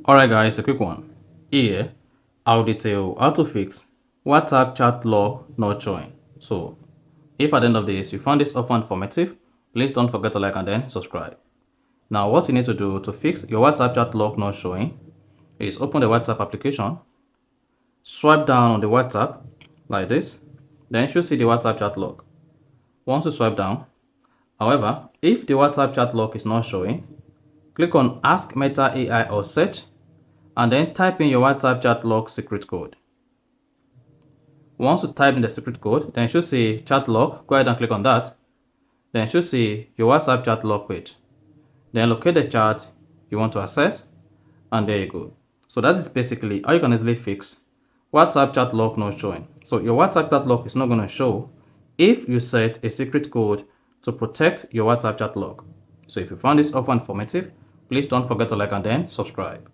Alright guys, a quick one. Here, I'll detail how to fix WhatsApp chat log not showing. So, if at the end of this you found this offer informative, please don't forget to like and then subscribe. Now, what you need to do to fix your WhatsApp chat log not showing is open the WhatsApp application, swipe down on the WhatsApp like this, then you should see the WhatsApp chat log. Once you swipe down, however, if the WhatsApp chat log is not showing, click on Ask Meta AI or Search, and then type in your WhatsApp chat log secret code. Once you type in the secret code, then you should see chat log. Go ahead and click on that. Then you should see your WhatsApp chat log page. Then locate the chat you want to access, and there you go. So that is basically how you can easily fix WhatsApp chat log not showing. So your WhatsApp chat log is not going to show if you set a secret code to protect your WhatsApp chat log. So if you found this offer informative, please don't forget to like and then subscribe.